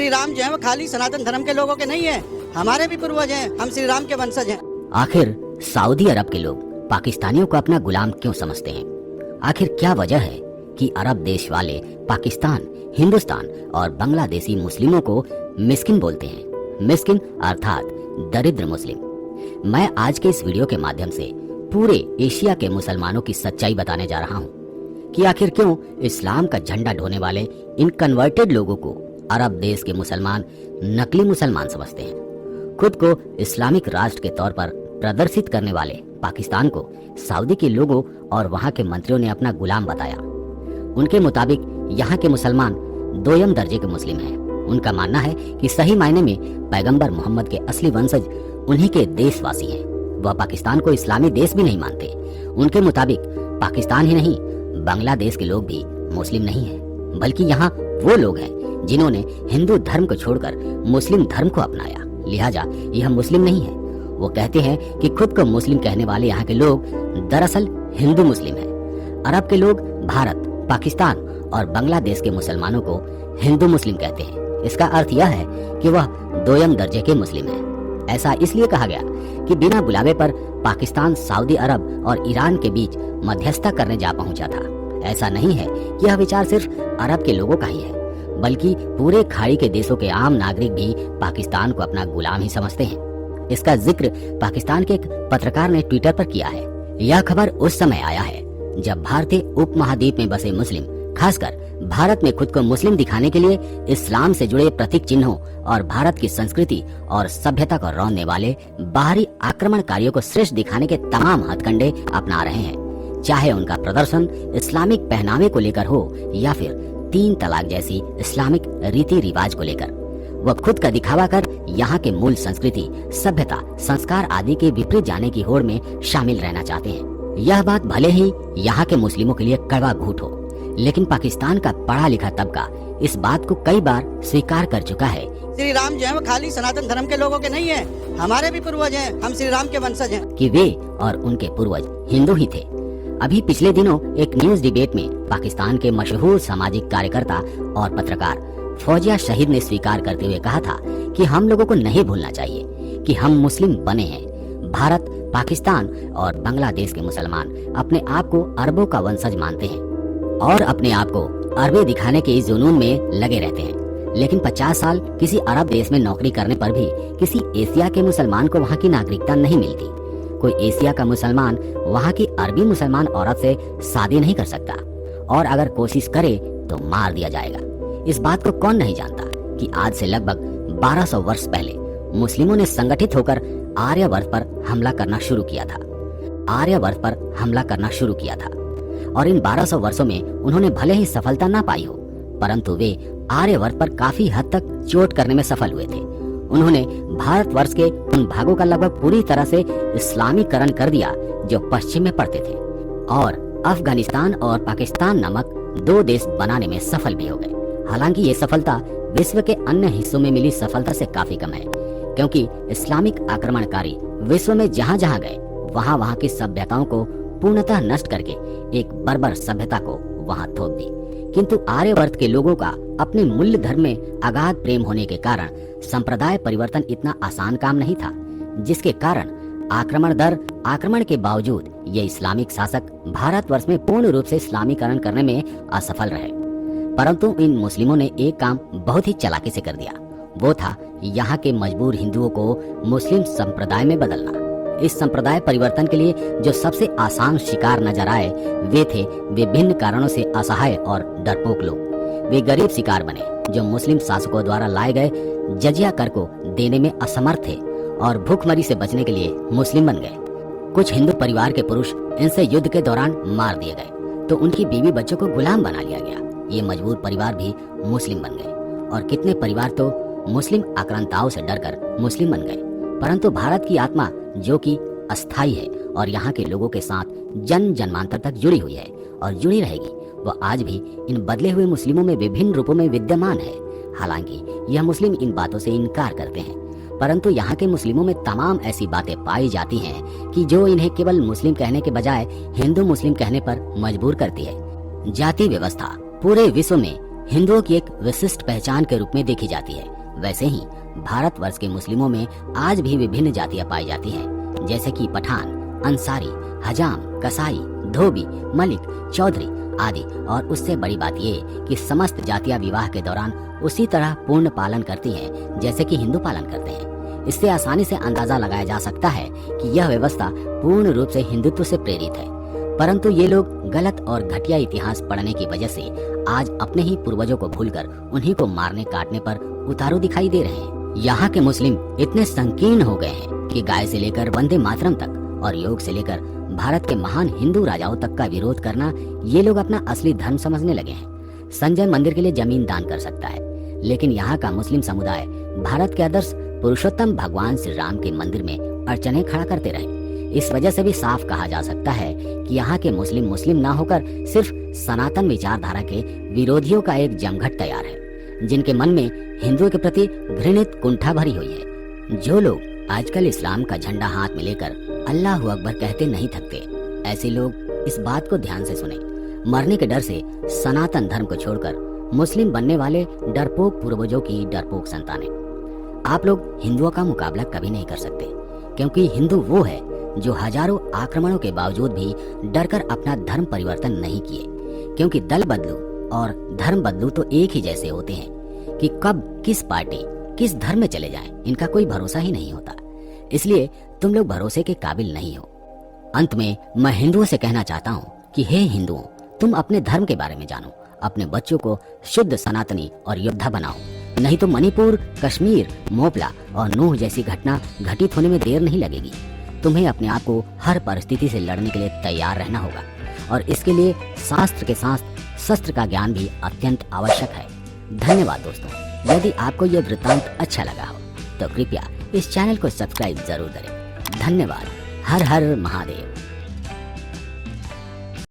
श्री राम जो है वो खाली सनातन धर्म के लोगों के नहीं है, हमारे भी पूर्वज हैं, हम श्री राम के वंशज हैं। आखिर सऊदी अरब के लोग पाकिस्तानियों को अपना गुलाम क्यों समझते हैं? आखिर क्या वजह है कि अरब देश वाले पाकिस्तान, हिंदुस्तान और बांग्लादेशी मुस्लिमों को मिस्किन बोलते हैं? मिस्किन अर्थात दरिद्र मुस्लिम। मैं आज के इस वीडियो के माध्यम से पूरे एशिया के मुसलमानों की सच्चाई बताने जा रहा हूँ कि आखिर क्यों इस्लाम का झंडा ढोने वाले इन कन्वर्टेड लोगों को अरब देश के मुसलमान नकली मुसलमान समझते हैं। खुद को इस्लामिक राष्ट्र के तौर पर प्रदर्शित करने वाले पाकिस्तान को सऊदी के लोगों और वहां के मंत्रियों ने अपना गुलाम बताया। उनके मुताबिक यहाँ के मुसलमान दोयम दर्जे के मुस्लिम हैं। उनका मानना है कि सही मायने में पैगंबर मोहम्मद के असली वंशज उन्हीं के देशवासी हैं। वह पाकिस्तान को इस्लामी देश भी नहीं मानते। उनके मुताबिक पाकिस्तान ही नहीं, बांग्लादेश के लोग भी मुस्लिम नहीं हैं, बल्कि यहाँ वो लोग हैं जिन्होंने हिंदू धर्म को छोड़कर मुस्लिम धर्म को अपनाया, लिहाजा यह मुस्लिम नहीं है। वो कहते हैं कि खुद को मुस्लिम कहने वाले यहाँ के लोग दरअसल हिंदू मुस्लिम हैं। अरब के लोग भारत, पाकिस्तान और बांग्लादेश के मुसलमानों को हिंदू मुस्लिम कहते हैं। इसका अर्थ यह है कि वह दोयम दर्जे के मुस्लिम हैं। ऐसा इसलिए कहा गया कि बिना बुलावे पर पाकिस्तान सऊदी अरब और ईरान के बीच मध्यस्थता करने जा पहुंचा था। ऐसा नहीं है कि यह विचार सिर्फ अरब के लोगों का ही है, बल्कि पूरे खाड़ी के देशों के आम नागरिक भी पाकिस्तान को अपना गुलाम ही समझते हैं। इसका जिक्र पाकिस्तान के एक पत्रकार ने ट्विटर पर किया है। यह खबर उस समय आया है जब भारतीय उपमहाद्वीप में बसे मुस्लिम, खासकर भारत में खुद को मुस्लिम दिखाने के लिए इस्लाम से जुड़े प्रतीक चिन्हों और भारत की संस्कृति और सभ्यता को रौंदने वाले बाहरी आक्रमणकारियों को श्रेष्ठ दिखाने के तमाम हथकंडे अपना रहे हैं, चाहे उनका प्रदर्शन इस्लामिक पहनावे को लेकर हो या फिर 3 तलाक जैसी इस्लामिक रीति रिवाज को लेकर। वह खुद का दिखावा कर यहाँ के मूल संस्कृति, सभ्यता, संस्कार आदि के विपरीत जाने की होड़ में शामिल रहना चाहते हैं। यह बात भले ही यहाँ के मुस्लिमों के लिए कड़वा घूंट हो, लेकिन पाकिस्तान का पढ़ा लिखा तबका इस बात को कई बार स्वीकार कर चुका है। श्री राम जो है वो खाली सनातन धर्म के लोगों के नहीं है, हमारे भी पूर्वज हैं, हम श्री राम के वंशज हैं। कि वे और उनके पूर्वज हिंदू ही थे। अभी पिछले दिनों एक न्यूज डिबेट में पाकिस्तान के मशहूर सामाजिक कार्यकर्ता और पत्रकार फौजिया शहीद ने स्वीकार करते हुए कहा था कि हम लोगों को नहीं भूलना चाहिए कि हम मुस्लिम बने हैं। भारत, पाकिस्तान और बांग्लादेश के मुसलमान अपने आप को अरबों का वंशज मानते हैं और अपने आप को अरबे दिखाने के इस जुनून में लगे रहते हैं। लेकिन 50 साल किसी अरब देश में नौकरी करने पर भी किसी एशिया के मुसलमान को वहाँ की नागरिकता नहीं मिलती। कोई एशिया का मुसलमान वहाँ की अरबी मुसलमान औरत से शादी नहीं कर सकता, और अगर कोशिश करे तो मार दिया जाएगा। इस बात को कौन नहीं जानता कि आज से लगभग 1200 वर्ष पहले मुस्लिमों ने संगठित होकर आर्यवर्त पर हमला करना शुरू किया था। और इन 1200 वर्षों में उन्होंने भले ही सफलता ना पाई हो, परंतु वे आर्यवर्त पर काफी हद तक चोट करने में सफल हुए थे। उन्होंने भारतवर्ष के उन भागों का लगभग पूरी तरह से इस्लामीकरण कर दिया जो पश्चिम में पड़ते थे, और अफगानिस्तान और पाकिस्तान नामक 2 देश बनाने में सफल भी हो गए। हालांकि ये सफलता विश्व के अन्य हिस्सों में मिली सफलता से काफी कम है, क्योंकि इस्लामिक आक्रमणकारी विश्व में जहाँ जहाँ गए वहाँ की सभ्यताओं को पूर्णतः नष्ट करके एक बर्बर सभ्यता को वहाँ थोप दी। किंतु आर्यवर्त के लोगों का अपने मूल्य धर्म में अगाध प्रेम होने के कारण संप्रदाय परिवर्तन इतना आसान काम नहीं था, जिसके कारण आक्रमण के बावजूद ये इस्लामिक शासक भारतवर्ष में पूर्ण रूप से इस्लामीकरण करने में असफल रहे। परंतु इन मुस्लिमों ने एक काम बहुत ही चालाकी से कर दिया। वो था यहाँ के मजबूर हिंदुओं को मुस्लिम संप्रदाय में बदलना। इस संप्रदाय परिवर्तन के लिए जो सबसे आसान शिकार नजर आए वे थे विभिन्न कारणों से असहाय और डरपोक लोग। वे गरीब शिकार बने जो मुस्लिम शासकों द्वारा लाए गए जजिया कर को देने में असमर्थ थे और भूखमरी से बचने के लिए मुस्लिम बन गए। कुछ हिंदू परिवार के पुरुष इनसे युद्ध के दौरान मार दिए गए तो उनकी बीवी बच्चों को गुलाम बना लिया गया। ये मजबूर परिवार भी मुस्लिम बन गए, और कितने परिवार तो मुस्लिम आक्रांताओं से डरकर मुस्लिम बन गए। परंतु भारत की आत्मा जो कि अस्थायी है और यहाँ के लोगों के साथ जन जन्मांतर तक जुड़ी हुई है और जुड़ी रहेगी, वह आज भी इन बदले हुए मुस्लिमों में विभिन्न रूपों में विद्यमान है। हालांकि यह मुस्लिम इन बातों से इनकार करते हैं, परंतु यहाँ के मुस्लिमों में तमाम ऐसी बातें पाई जाती हैं कि जो इन्हें केवल मुस्लिम कहने के बजाय हिंदू मुस्लिम कहने पर मजबूर करती है। जाति व्यवस्था पूरे विश्व में हिंदुओं की एक विशिष्ट पहचान के रूप में देखी जाती है। वैसे ही भारतवर्ष के मुस्लिमों में आज भी विभिन्न जातियां पाई जाती हैं, जैसे कि पठान, अंसारी, हजाम, कसाई, धोबी, मलिक, चौधरी आदि। और उससे बड़ी बात ये कि समस्त जातियां विवाह के दौरान उसी तरह पूर्ण पालन करती हैं जैसे कि हिंदू पालन करते हैं। इससे आसानी से अंदाजा लगाया जा सकता है कि यह व्यवस्था पूर्ण रूप से हिंदुत्व से प्रेरित है। परंतु ये लोग गलत और घटिया इतिहास पढ़ने की वजह से आज अपने ही पूर्वजों को भूलकर उन्हीं को मारने काटने पर उतारू दिखाई दे रहे हैं। यहाँ के मुस्लिम इतने संकीर्ण हो गए हैं कि गाय से लेकर वंदे मातरम तक और योग से लेकर भारत के महान हिंदू राजाओं तक का विरोध करना ये लोग अपना असली धर्म समझने लगे हैं। संजय मंदिर के लिए जमीन दान कर सकता है, लेकिन यहाँ का मुस्लिम समुदाय भारत के आदर्श पुरुषोत्तम भगवान श्री राम के मंदिर में अर्चने खड़ा करते रहे। इस वजह से भी साफ कहा जा सकता है कि यहाँ के मुस्लिम ना होकर सिर्फ सनातन विचारधारा के विरोधियों का एक जमघट तैयार है, जिनके मन में हिंदुओं के प्रति घृणित कुंठा भरी हुई है। जो लोग आजकल इस्लाम का झंडा हाथ में लेकर अल्लाह अकबर कहते नहीं थकते, ऐसे लोग इस बात को ध्यान से सुने। मरने के डर से सनातन धर्म को छोड़कर मुस्लिम बनने वाले डरपोक पूर्वजों की डरपोक संतानें, आप लोग हिंदुओं का मुकाबला कभी नहीं कर सकते, क्योंकि हिंदू वो है जो हजारों आक्रमणों के बावजूद भी डरकर अपना धर्म परिवर्तन नहीं किए। क्योंकि दल बदलू और धर्म बदलू तो एक ही जैसे होते हैं कि कब किस पार्टी किस धर्म में चले जाएं, इनका कोई भरोसा ही नहीं होता। इसलिए तुम लोग भरोसे के काबिल नहीं हो। अंत में मैं हिंदुओं से कहना चाहता हूँ कि हे हिंदुओं, तुम अपने धर्म के बारे में जानो, अपने बच्चों को शुद्ध सनातनी और योद्धा बनाओ, नहीं तो मणिपुर, कश्मीर, मोपला और नूह जैसी घटना घटित होने में देर नहीं लगेगी। तुम्हें अपने आप को हर परिस्थिति से लड़ने के लिए तैयार रहना होगा और इसके लिए शास्त्र के साथ शस्त्र का ज्ञान भी अत्यंत आवश्यक है। धन्यवाद दोस्तों। यदि आपको यह वृत्तांत अच्छा लगा हो तो कृपया इस चैनल को सब्सक्राइब जरूर करें। धन्यवाद। हर हर महादेव।